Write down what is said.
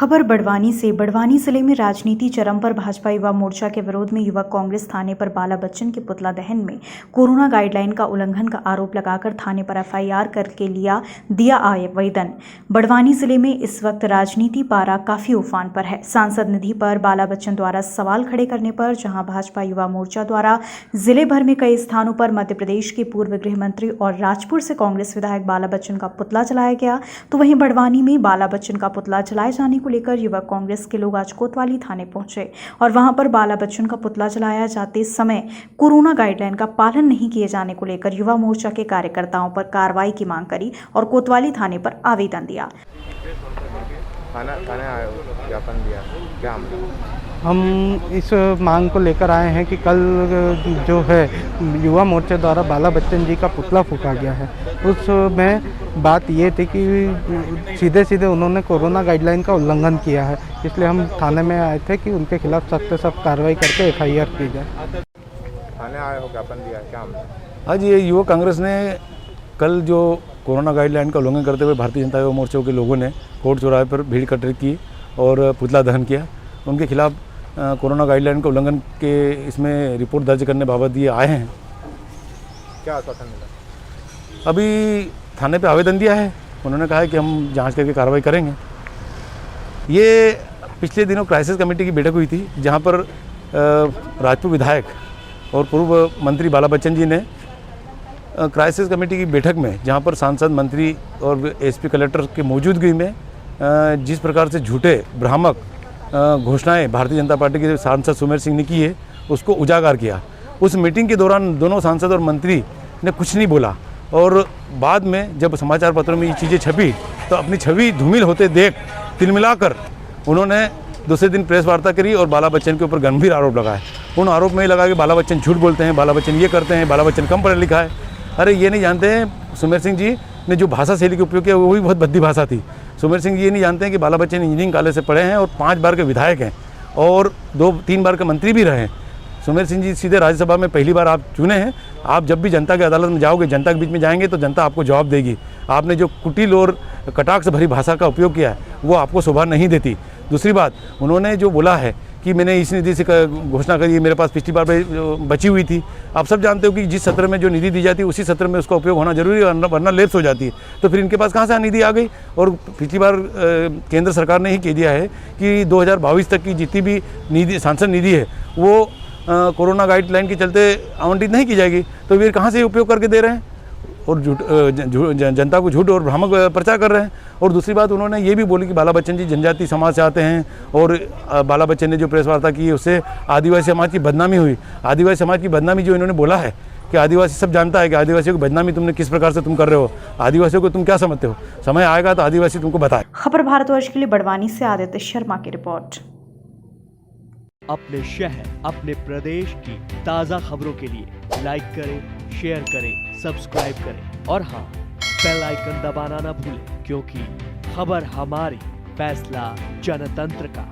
खबर बड़वानी से। बड़वानी जिले में राजनीति चरम पर। भाजपा युवा मोर्चा के विरोध में युवक कांग्रेस थाने पर बाला बच्चन के पुतला दहन में कोरोना गाइडलाइन का उल्लंघन का आरोप लगाकर थाने पर एफआईआर करके दिया आवेदन। बड़वानी जिले में इस वक्त राजनीति पारा काफी उफान पर है। सांसद निधि पर बाला बच्चन द्वारा सवाल खड़े करने पर जहां भाजपा युवा मोर्चा द्वारा जिले भर में कई स्थानों पर मध्य प्रदेश के पूर्व गृह मंत्री और राजपुर से कांग्रेस विधायक बाला बच्चन का पुतला जलाया गया, तो वहीं बड़वानी में बाला बच्चन का पुतला जलाए जाने को लेकर युवक कांग्रेस के लोग आज कोतवाली थाने पहुंचे और वहां पर बाला बच्चन का पुतला जलाया जाते समय कोरोना गाइडलाइन का पालन नहीं किए जाने को लेकर युवा मोर्चा के कार्यकर्ताओं पर कार्रवाई की मांग करी और कोतवाली थाने पर आवेदन दिया। थाने आए हो, ज्ञापन दिया, क्या हम इस मांग को लेकर आए हैं कि कल जो है युवा मोर्चा द्वारा बाला बच्चन जी का पुतला फूंका गया है। उसमें बात ये थी कि सीधे सीधे उन्होंने कोरोना गाइडलाइन का उल्लंघन किया है, इसलिए हम थाने में आए थे कि उनके खिलाफ सख्त से सख्त कार्रवाई करके एफआईआर की जाए। थाने आए हो, ज्ञापन दिया, क्या आज ये युवा कांग्रेस ने कल जो कोरोना गाइडलाइन का उल्लंघन करते हुए भारतीय जनता युवा मोर्चा के लोगों ने कोर्ट चौराहे पर भीड़ इकट्ठी की और पुतला दहन किया। उनके खिलाफ कोरोना गाइडलाइन का उल्लंघन के इसमें रिपोर्ट दर्ज करने बाबत ये आए हैं। क्या आश्वासन मिला? अभी थाने पे आवेदन दिया है, उन्होंने कहा है कि हम जांच करके कार्रवाई करेंगे। ये पिछले दिनों क्राइसिस कमेटी की बैठक हुई थी, जहां पर राजपुर विधायक और पूर्व मंत्री बाला बच्चन जी ने क्राइसिस कमेटी की बैठक में, जहां पर सांसद, मंत्री और एसपी कलेक्टर की मौजूदगी में जिस प्रकार से झूठे भ्रामक घोषणाएं भारतीय जनता पार्टी के सांसद सुमेर सिंह ने की है, उसको उजागर किया। उस मीटिंग के दौरान दोनों सांसद और मंत्री ने कुछ नहीं बोला और बाद में जब समाचार पत्रों में ये चीज़ें छपी तो अपनी छवि धूमिल होते देख तिलमिलाकर उन्होंने दूसरे दिन प्रेस वार्ता करी और बाला बच्चन के ऊपर गंभीर आरोप लगाए। उन आरोप में ये लगा कि बाला बच्चन झूठ बोलते हैं, बाला बच्चन ये करते हैं, बाला बच्चन कम पढ़ा लिखा है। अरे ये नहीं जानते हैं, सुमेर सिंह जी ने जो भाषा शैली का उपयोग किया वो भी बहुत भद्दी भाषा थी। सुमेर सिंह ये नहीं जानते हैं कि बाला बच्चन इंजीनियरिंग कॉलेज से पढ़े हैं और 5 बार के विधायक हैं और 2-3 बार के मंत्री भी रहे हैं। सुमेर सिंह जी सीधे राज्यसभा में पहली बार आप चुने हैं। आप जब भी जनता की अदालत में जाओगे, जनता के बीच में जाएंगे तो जनता आपको जवाब देगी। आपने जो कुटिल और कटाक्ष भरी भाषा का उपयोग किया है वो आपको शोभा नहीं देती। दूसरी बात, उन्होंने जो बोला है कि मैंने इस निधि से घोषणा करी, मेरे पास पिछली बार बची हुई थी। आप सब जानते हो कि जिस सत्र में जो निधि दी जाती है उसी सत्र में उसका उपयोग होना जरूरी है, वरना लैप्स हो जाती है। तो फिर इनके पास कहाँ से निधि आ गई? और पिछली बार केंद्र सरकार ने ही कह दिया है कि 2022 तक की जितनी भी निधि, सांसद निधि है, वो कोरोना गाइडलाइन के चलते आवंटित नहीं की जाएगी। तो वे कहाँ से उपयोग करके दे रहे हैं और जनता को झूठ और भ्रामक प्रचार कर रहे हैं। और दूसरी बात, उन्होंने ये भी बोली कि बाला बच्चन जी जनजाति समाज से आते हैं और बाला बच्चन ने जो प्रेस वार्ता की उससे आदिवासी समाज की बदनामी हुई। आदिवासी समाज की बदनामी जो इन्होंने बोला है कि आदिवासी सब जानता है कि आदिवासियों की बदनामी तुमने किस प्रकार से तुम कर रहे हो, आदिवासियों को तुम क्या समझते हो, समय आएगा तो आदिवासी तुमको बताए। खबर भारतवर्ष के लिए बड़वानी से आदित्य शर्मा की रिपोर्ट। अपने शहर, अपने प्रदेश की ताज़ा खबरों के लिए लाइक करें, शेयर करें, सब्सक्राइब करें और हाँ, बेल आइकन दबाना ना भूलें, क्योंकि खबर हमारी, फैसला जनतंत्र का।